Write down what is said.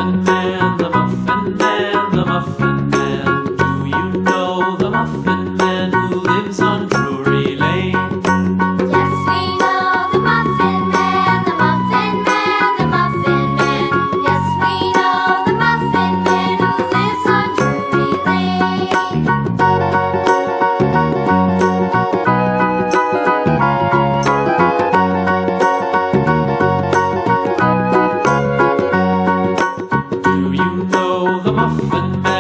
Muffin Man, the Muffin Man, the Muffin Man. Do you know the Muffin Man who lives on Drury Lane? Yes, we know the Muffin Man, the Muffin Man, the Muffin Man. Yes, we know the Muffin Man who lives on Drury Lane. Do you know the Muffin Man?